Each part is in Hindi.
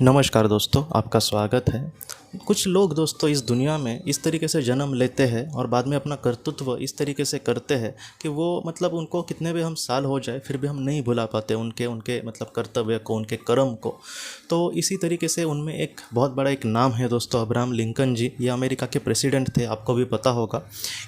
नमस्कार दोस्तों, आपका स्वागत है। कुछ लोग दोस्तों इस दुनिया में इस तरीके से जन्म लेते हैं और बाद में अपना कर्तृत्व इस तरीके से करते हैं कि वो मतलब उनको कितने भी हम साल हो जाए फिर भी हम नहीं भुला पाते उनके उनके मतलब कर्तव्य को, उनके कर्म को। तो इसी तरीके से उनमें एक बहुत बड़ा एक नाम है दोस्तों, अब्राहम लिंकन जी। ये अमेरिका के प्रेसिडेंट थे, आपको भी पता होगा।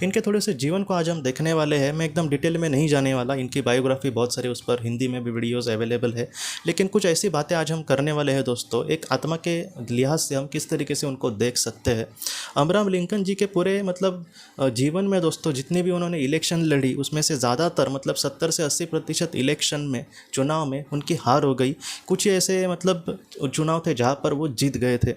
इनके थोड़े से जीवन को आज हम देखने वाले हैं। मैं एकदम डिटेल में नहीं जाने वाला, इनकी बायोग्राफी बहुत सारे उस पर हिंदी में भी वीडियोज़ अवेलेबल है। लेकिन कुछ ऐसी बातें आज हम करने वाले हैं दोस्तों, एक आत्मा के लिहाज से हम किस तरीके से उनको देख सकते हैं। अब्राहम लिंकन जी के पूरे मतलब जीवन में दोस्तों जितनी भी उन्होंने इलेक्शन लड़ी उसमें से ज़्यादातर मतलब 70 से 80% इलेक्शन में, चुनाव में उनकी हार हो गई। कुछ ऐसे मतलब चुनाव थे जहाँ पर वो जीत गए थे।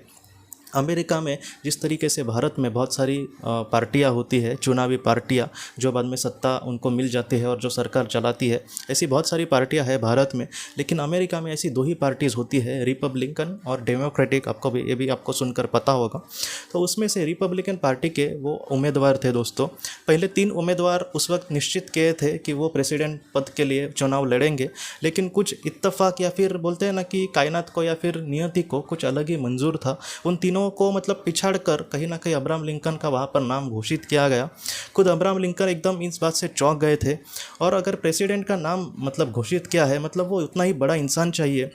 अमेरिका में जिस तरीके से भारत में बहुत सारी पार्टियां होती है, चुनावी पार्टियां, जो बाद में सत्ता उनको मिल जाती है और जो सरकार चलाती है, ऐसी बहुत सारी पार्टियां हैं भारत में। लेकिन अमेरिका में ऐसी दो ही पार्टीज़ होती है, रिपब्लिकन और डेमोक्रेटिक। आपको भी ये भी आपको सुनकर पता होगा। तो उसमें से रिपब्लिकन पार्टी के वो उम्मीदवार थे दोस्तों। पहले 3 उम्मीदवार उस वक्त निश्चित किए थे कि वो प्रेसिडेंट पद के लिए चुनाव लड़ेंगे। लेकिन कुछ इत्तेफाक या फिर बोलते हैं ना कि कायनात को या फिर नियति को कुछ अलग ही मंजूर था। उन तीनों को मतलब पिछाड़ कर कहीं ना कहीं अब्राहम लिंकन का वहाँ पर नाम घोषित किया गया। खुद अब्राहम लिंकन एकदम इस बात से चौंक गए थे। और अगर प्रेसिडेंट का नाम मतलब घोषित किया है, मतलब वो उतना ही बड़ा इंसान चाहिए।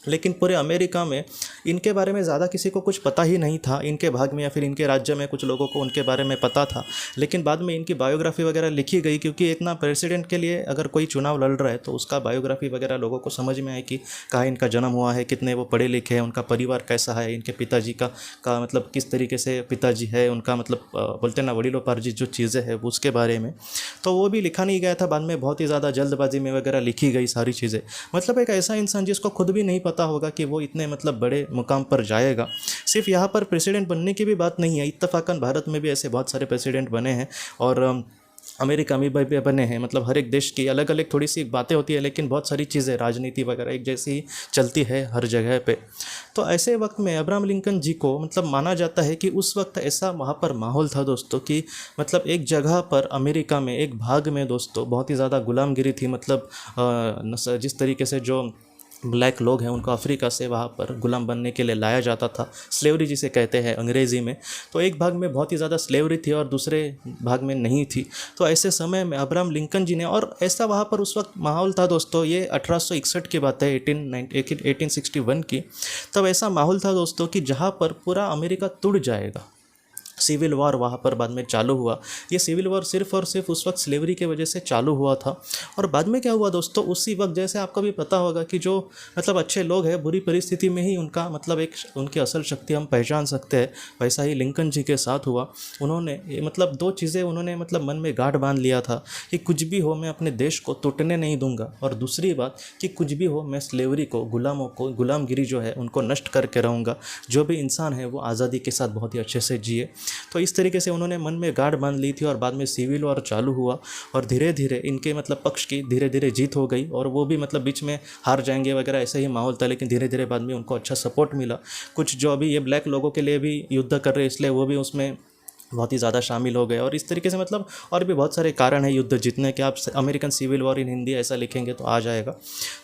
लेकिन पूरे अमेरिका में इनके बारे में ज़्यादा किसी को कुछ पता ही नहीं था। इनके भाग में या फिर इनके राज्य में कुछ लोगों को उनके बारे में पता था। लेकिन बाद में इनकी बायोग्राफी वगैरह लिखी गई, क्योंकि इतना प्रेसिडेंट के लिए अगर कोई चुनाव लड़ रहा है तो उसका बायोग्राफी वगैरह लोगों को समझ में आए कि कहाँ इनका जन्म हुआ है, कितने वो पढ़े लिखे हैं, उनका परिवार कैसा है, इनके पिताजी का मतलब किस तरीके से पिताजी है, उनका मतलब बोलते हैं ना वडीलोपार्जित जो चीज़ें हैं उसके बारे में। तो वो भी लिखा नहीं गया था, बाद में बहुत ही ज़्यादा जल्दबाजी में वगैरह लिखी गई सारी चीज़ें। मतलब एक ऐसा इंसान जिसको खुद भी नहीं पता होगा कि वो इतने मतलब बड़े मुकाम पर जाएगा। सिर्फ यहाँ पर प्रेसिडेंट बनने की भी बात नहीं है, इत्तफाकन भारत में भी ऐसे बहुत सारे प्रेसिडेंट बने हैं और अमेरिका में भी बने हैं। मतलब हर एक देश की अलग अलग थोड़ी सी बातें होती है, लेकिन बहुत सारी चीज़ें, राजनीति वगैरह एक जैसी ही चलती है हर जगह पे। तो ऐसे वक्त में अब्राहम लिंकन जी को मतलब माना जाता है कि उस वक्त ऐसा वहाँ पर माहौल था दोस्तों कि मतलब एक जगह पर अमेरिका में एक भाग में दोस्तों बहुत ही ज़्यादा गुलामगिरी थी। मतलब जिस तरीके से जो ब्लैक लोग हैं उनको अफ्रीका से वहाँ पर गुलाम बनने के लिए लाया जाता था, स्लेवरी जिसे कहते हैं अंग्रेज़ी में। तो एक भाग में बहुत ही ज़्यादा स्लेवरी थी और दूसरे भाग में नहीं थी। तो ऐसे समय में अब्राहम लिंकन जी ने, और ऐसा वहाँ पर उस वक्त माहौल था दोस्तों, ये 1861 की बात है, 1861 की। तब ऐसा माहौल था दोस्तों कि जहाँ पर पूरा अमेरिका टूट जाएगा। सिविल वॉर वहाँ पर बाद में चालू हुआ। ये सिविल वॉर सिर्फ और सिर्फ उस वक्त स्लेवरी की वजह से चालू हुआ था। और बाद में क्या हुआ दोस्तों, उसी वक्त जैसे आपको भी पता होगा कि जो मतलब अच्छे लोग हैं बुरी परिस्थिति में ही उनका मतलब एक उनकी असल शक्ति हम पहचान सकते हैं, वैसा ही लिंकन जी के साथ हुआ। उन्होंने मतलब 2 चीज़ें उन्होंने मतलब मन में गांठ बांध लिया था कि कुछ भी हो मैं अपने देश को टूटने नहीं दूंगा, और दूसरी बात कि कुछ भी हो मैं स्लेवरी को, गुलामों को, गुलामगिरी जो है उनको नष्ट करके रहूँगा। जो भी इंसान है वो आज़ादी के साथ बहुत ही अच्छे से जिए। तो इस तरीके से उन्होंने मन में गांठ बांध ली थी। और बाद में सिविल वॉर चालू हुआ और धीरे धीरे इनके मतलब पक्ष की धीरे धीरे जीत हो गई, और वो भी मतलब बीच में हार जाएंगे वगैरह ऐसे ही माहौल था। लेकिन धीरे धीरे बाद में उनको अच्छा सपोर्ट मिला। कुछ जो अभी ये ब्लैक लोगों के लिए भी युद्ध कर रहे हैं इसलिए वो भी उसमें बहुत ही ज़्यादा शामिल हो गए। और इस तरीके से मतलब और भी बहुत सारे कारण हैं युद्ध जीतने के। आप American civil war in Hindi ऐसा लिखेंगे तो आ जाएगा।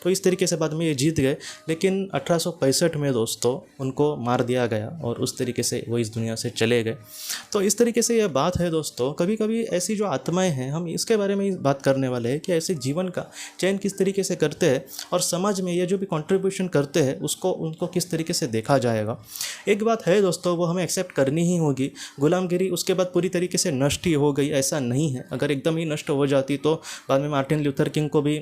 तो इस तरीके से बाद में ये जीत गए। लेकिन 1865 में दोस्तों उनको मार दिया गया और उस तरीके से वो इस दुनिया से चले गए। तो इस तरीके से ये बात है दोस्तों। कभी कभी ऐसी जो आत्माएं हैं, हम इसके बारे में बात करने वाले हैं कि ऐसे जीवन का चयन किस तरीके से करते हैं और समाज में ये जो भी कंट्रीब्यूशन करते हैं उसको उनको किस तरीके से देखा जाएगा। एक बात है दोस्तों, वो हमें एक्सेप्ट करनी ही होगी। गुलामगिरी उसके बाद पूरी तरीके से नष्ट ही हो गई ऐसा नहीं है। अगर एकदम ही नष्ट हो जाती तो बाद में मार्टिन लूथर किंग को भी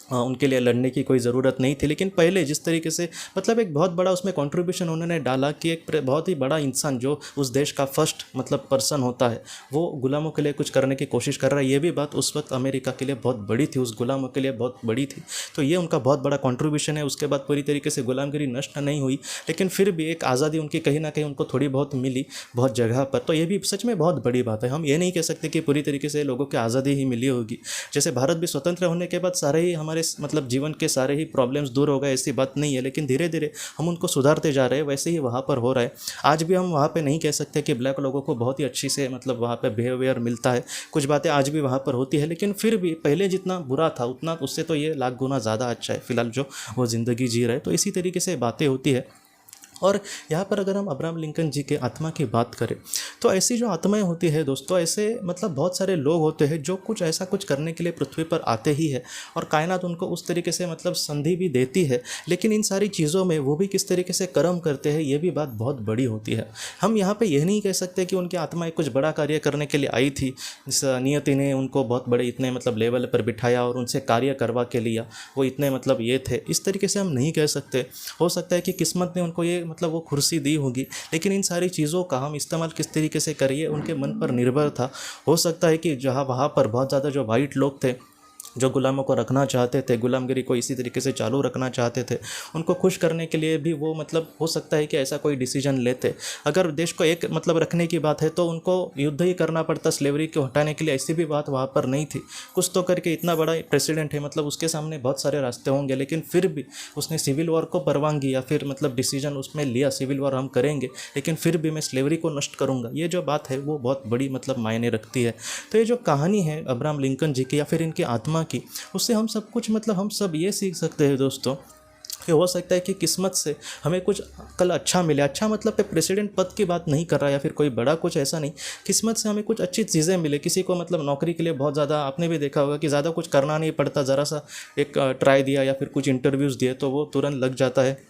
उनके लिए लड़ने की कोई ज़रूरत नहीं थी। लेकिन पहले जिस तरीके से मतलब एक बहुत बड़ा उसमें कंट्रीब्यूशन उन्होंने डाला कि एक बहुत ही बड़ा इंसान जो उस देश का फर्स्ट मतलब पर्सन होता है वो गुलामों के लिए कुछ करने की कोशिश कर रहा है, ये भी बात उस वक्त अमेरिका के लिए बहुत बड़ी थी, उस गुलामों के लिए बहुत बड़ी थी। तो ये उनका बहुत बड़ा कंट्रीब्यूशन है। उसके बाद पूरी तरीके से गुलामगिरी नष्ट नहीं हुई, लेकिन फिर भी एक आज़ादी उनकी कहीं ना कहीं उनको थोड़ी बहुत मिली बहुत जगह पर। तो ये भी सच में बहुत बड़ी बात है। हम ये नहीं कह सकते कि पूरी तरीके से लोगों की आज़ादी ही मिली होगी। जैसे भारत भी स्वतंत्र होने के बाद सारे ही हमारे मतलब जीवन के सारे ही प्रॉब्लम्स दूर हो गए ऐसी बात नहीं है, लेकिन धीरे धीरे हम उनको सुधारते जा रहे हैं। वैसे ही वहाँ पर हो रहा है। आज भी हम वहाँ पे नहीं कह सकते कि ब्लैक लोगों को बहुत ही अच्छी से मतलब वहाँ पे बिहेवियर मिलता है। कुछ बातें आज भी वहाँ पर होती है, लेकिन फिर भी पहले जितना बुरा था उतना उससे तो ये लाख गुना ज़्यादा अच्छा है फिलहाल जो वो ज़िंदगी जी रहे। तो इसी तरीके से बातें होती है। और यहाँ पर अगर हम अब्राहम लिंकन जी के आत्मा की बात करें तो ऐसी जो आत्माएं होती है दोस्तों, ऐसे मतलब बहुत सारे लोग होते हैं जो कुछ ऐसा कुछ करने के लिए पृथ्वी पर आते ही है और कायनात उनको उस तरीके से मतलब संधि भी देती है, लेकिन इन सारी चीज़ों में वो भी किस तरीके से कर्म करते हैं ये भी बात बहुत बड़ी होती है। हम यहाँ पे यह नहीं कह सकते कि उनकी आत्मा कुछ बड़ा कार्य करने के लिए आई थी, इस नियति ने उनको बहुत बड़े इतने मतलब लेवल पर बिठाया और उनसे कार्य करवा के लिया, वो इतने मतलब ये थे, इस तरीके से हम नहीं कह सकते। हो सकता है कि किस्मत ने उनको ये मतलब वो कुर्सी दी होगी, लेकिन इन सारी चीज़ों का हम इस्तेमाल किस तरीके से करिए उनके मन पर निर्भर था। हो सकता है कि जहाँ वहाँ पर बहुत ज़्यादा जो वाइट लोग थे जो गुलामों को रखना चाहते थे, गुलामगिरी को इसी तरीके से चालू रखना चाहते थे, उनको खुश करने के लिए भी वो मतलब हो सकता है कि ऐसा कोई डिसीजन लेते। अगर देश को एक मतलब रखने की बात है तो उनको युद्ध ही करना पड़ता स्लेवरी को हटाने के लिए, ऐसी भी बात वहाँ पर नहीं थी। कुछ तो करके इतना बड़ा प्रेसिडेंट है, मतलब उसके सामने बहुत सारे रास्ते होंगे, लेकिन फिर भी उसने सिविल वॉर को परवानगी या फिर मतलब डिसीजन उसमें लिया, सिविल वॉर हम करेंगे लेकिन फिर भी मैं स्लेवरी को नष्ट करूँगा। ये जो बात है वो बहुत बड़ी मतलब मायने रखती है। तो ये जो कहानी है अब्राहम लिंकन जी की या फिर इनकी आत्मा की, उससे हम सब कुछ मतलब हम सब ये सीख सकते हैं दोस्तों कि हो सकता है कि किस्मत से हमें कुछ कल अच्छा मिले। अच्छा मतलब पे प्रेसिडेंट पद की बात नहीं कर रहा या फिर कोई बड़ा कुछ ऐसा नहीं, किस्मत से हमें कुछ अच्छी चीज़ें मिले। किसी को मतलब नौकरी के लिए बहुत ज़्यादा आपने भी देखा होगा कि ज़्यादा कुछ करना नहीं पड़ता, ज़रा सा एक ट्राई दिया या फिर कुछ इंटरव्यूज़ दिए तो वो तुरंत लग जाता है।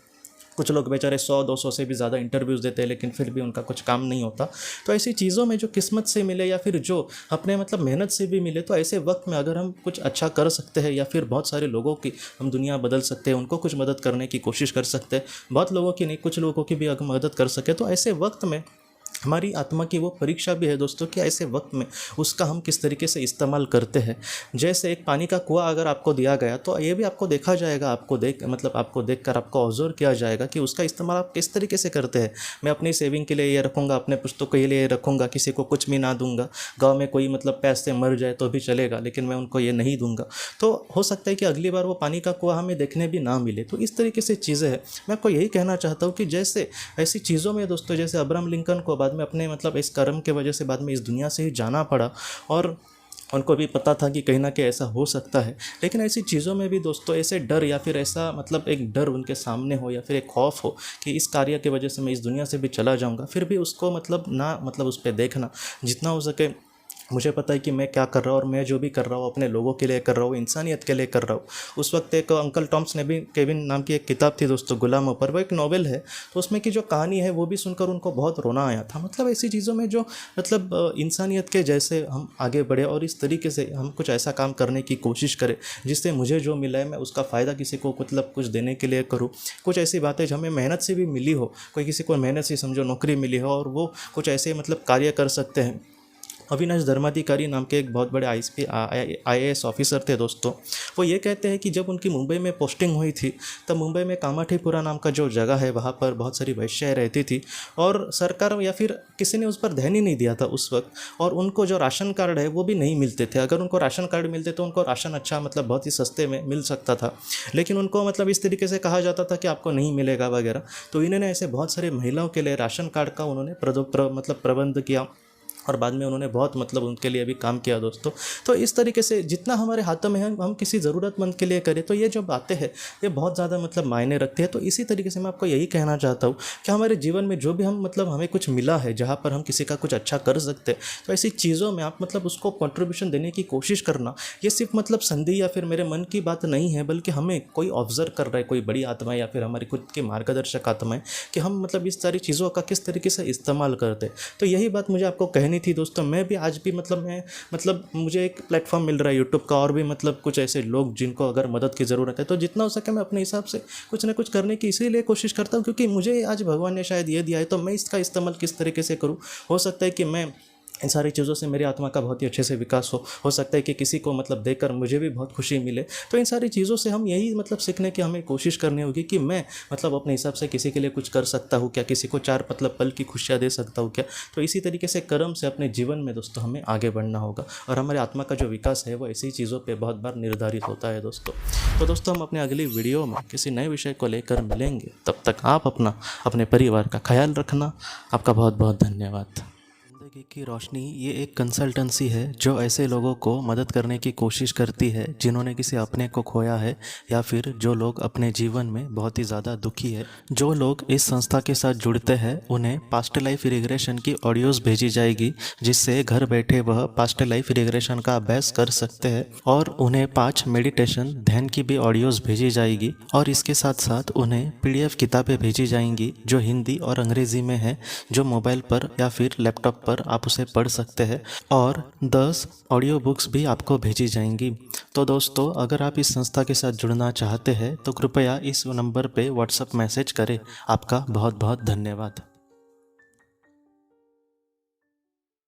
कुछ लोग बेचारे 100-200 से भी ज़्यादा इंटरव्यूज़ देते हैं लेकिन फिर भी उनका कुछ काम नहीं होता। तो ऐसी चीज़ों में जो किस्मत से मिले या फिर जो अपने मतलब मेहनत से भी मिले, तो ऐसे वक्त में अगर हम कुछ अच्छा कर सकते हैं या फिर बहुत सारे लोगों की हम दुनिया बदल सकते हैं, उनको कुछ मदद करने की कोशिश कर सकते हैं, बहुत लोगों की नहीं कुछ लोगों की भी अगर मदद कर सके, तो ऐसे वक्त में हमारी आत्मा की वो परीक्षा भी है दोस्तों कि ऐसे वक्त में उसका हम किस तरीके से इस्तेमाल करते हैं। जैसे एक पानी का कुआं अगर आपको दिया गया तो ये भी आपको देखा जाएगा, आपको देखकर आपको ऑब्जर्व किया जाएगा कि उसका इस्तेमाल आप किस तरीके से करते हैं। मैं अपनी सेविंग के लिए ये रखूँगा, अपने पुस्तकों के लिए ये रखूँगा, किसी को कुछ भी ना दूंगा। गाँव में कोई मतलब पैसे मर जाए तो भी चलेगा लेकिन मैं उनको ये नहीं दूंगा। तो हो सकता है कि अगली बार वो पानी का कुआं हमें देखने भी ना मिले। तो इस तरीके से चीज़ें हैं। मैं आपको यही कहना चाहता हूँ कि जैसे ऐसी चीज़ों में दोस्तों, जैसे अब्राहम लिंकन को बाद में अपने मतलब इस कर्म के वजह से बाद में इस दुनिया से ही जाना पड़ा और उनको भी पता था कि कहीं ना कहीं ऐसा हो सकता है, लेकिन ऐसी चीज़ों में भी दोस्तों ऐसे डर या फिर ऐसा मतलब एक डर उनके सामने हो या फिर एक खौफ हो कि इस कार्य की वजह से मैं इस दुनिया से भी चला जाऊंगा, फिर भी उसको मतलब ना मतलब उस पर देखना, जितना हो सके मुझे पता है कि मैं क्या कर रहा हूँ और मैं जो भी कर रहा हूँ अपने लोगों के लिए कर रहा हूँ, इंसानियत के लिए कर रहा हूँ। उस वक्त एक अंकल टॉम्स ने भी केविन नाम की एक किताब थी दोस्तों, गुलामों पर, वो एक नॉवेल है, तो उसमें की जो कहानी है वो भी सुनकर उनको बहुत रोना आया था। मतलब ऐसी चीज़ों में जो मतलब इंसानियत के जैसे हम आगे बढ़े और इस तरीके से हम कुछ ऐसा काम करने की कोशिश करें जिससे मुझे जो मिला है मैं उसका फ़ायदा किसी को मतलब कुछ देने के लिए करूँ। कुछ ऐसी बातें जो हमें मेहनत से भी मिली हो, कोई किसी को मेहनत से समझो नौकरी मिली हो और वो कुछ ऐसे मतलब कार्य कर सकते हैं। अविनाश धर्माधिकारी नाम के एक बहुत बड़े IAS ऑफिसर थे दोस्तों, वो ये कहते हैं कि जब उनकी मुंबई में पोस्टिंग हुई थी तब मुंबई में कामाठीपुरा नाम का जो जगह है वहाँ पर बहुत सारी वैश्याएँ रहती थी और सरकार या फिर किसी ने उस पर ध्यान ही नहीं दिया था उस वक्त, और उनको जो राशन कार्ड है वो भी नहीं मिलते थे। अगर उनको राशन कार्ड मिलते तो उनको राशन अच्छा मतलब बहुत ही सस्ते में मिल सकता था, लेकिन उनको मतलब इस तरीके से कहा जाता था कि आपको नहीं मिलेगा वगैरह। तो इन्होंने ऐसे बहुत सारे महिलाओं के लिए राशन कार्ड का उन्होंने मतलब प्रबंध किया और बाद में उन्होंने बहुत मतलब उनके लिए भी काम किया दोस्तों। तो इस तरीके से जितना हमारे हाथों में है हम किसी ज़रूरतमंद के लिए करें तो ये जो बातें हैं ये बहुत ज़्यादा मतलब मायने रखती है। तो इसी तरीके से मैं आपको यही कहना चाहता हूँ कि हमारे जीवन में जो भी हम मतलब हमें कुछ मिला है जहाँ पर हम किसी का कुछ अच्छा कर सकते हैं, तो ऐसी चीज़ों में आप मतलब उसको कॉन्ट्रीब्यूशन देने की कोशिश करना, ये सिर्फ मतलब संधि या फिर मेरे मन की बात नहीं है, बल्कि हमें कोई ऑब्जर्व कर रहा है, कोई बड़ी आत्मा या फिर हमारी खुद की मार्गदर्शक आत्माएं, कि हम मतलब इस सारी चीज़ों का किस तरीके से इस्तेमाल करते हैं। तो यही बात मुझे आपको कहनी थी दोस्तों। मैं भी आज भी मतलब मुझे एक प्लेटफॉर्म मिल रहा है यूट्यूब का, और भी मतलब कुछ ऐसे लोग जिनको अगर मदद की ज़रूरत है तो जितना हो सके मैं अपने हिसाब से कुछ ना कुछ करने की इसीलिए कोशिश करता हूँ क्योंकि मुझे आज भगवान ने शायद ये दिया है, तो मैं इसका इस्तेमाल किस तरीके से करूँ। हो सकता है कि मैं इन सारी चीज़ों से मेरी आत्मा का बहुत ही अच्छे से विकास हो सकता है कि किसी को मतलब देकर मुझे भी बहुत खुशी मिले। तो इन सारी चीज़ों से हम यही मतलब सीखने की हमें कोशिश करनी होगी कि मैं मतलब अपने हिसाब से किसी के लिए कुछ कर सकता हूँ क्या, किसी को 4 मतलब पल की खुशियाँ दे सकता हूँ क्या। तो इसी तरीके से कर्म से अपने जीवन में दोस्तों हमें आगे बढ़ना होगा, और हमारे आत्मा का जो विकास है वो ऐसी चीज़ों पर बहुत बार निर्धारित होता है दोस्तों। तो दोस्तों हम अपने अगली वीडियो में किसी नए विषय को लेकर मिलेंगे, तब तक आप अपने परिवार का ख्याल रखना। आपका बहुत बहुत धन्यवाद। ज़िंदगी की रोशनी ये एक कंसल्टेंसी है जो ऐसे लोगों को मदद करने की कोशिश करती है जिन्होंने किसी अपने को खोया है या फिर जो लोग अपने जीवन में बहुत ही ज़्यादा दुखी है। जो लोग इस संस्था के साथ जुड़ते हैं उन्हें पास्ट लाइफ रिग्रेशन की ऑडियोज़ भेजी जाएगी, जिससे घर बैठे वह पास्ट लाइफ रिग्रेशन का अभ्यास कर सकते हैं। और उन्हें 5 मेडिटेशन ध्यान की भी ऑडियोज़ भेजी जाएगी और इसके साथ साथ उन्हें PDF किताबें भेजी जाएंगी जो हिंदी और अंग्रेज़ी में है, जो मोबाइल पर या फिर लैपटॉप पर आप उसे पढ़ सकते हैं। और 10 ऑडियो बुक्स भी आपको भेजी जाएंगी। तो दोस्तों, अगर आप इस संस्था के साथ जुड़ना चाहते हैं तो कृपया इस नंबर पे व्हाट्सएप मैसेज करें। आपका बहुत बहुत धन्यवाद।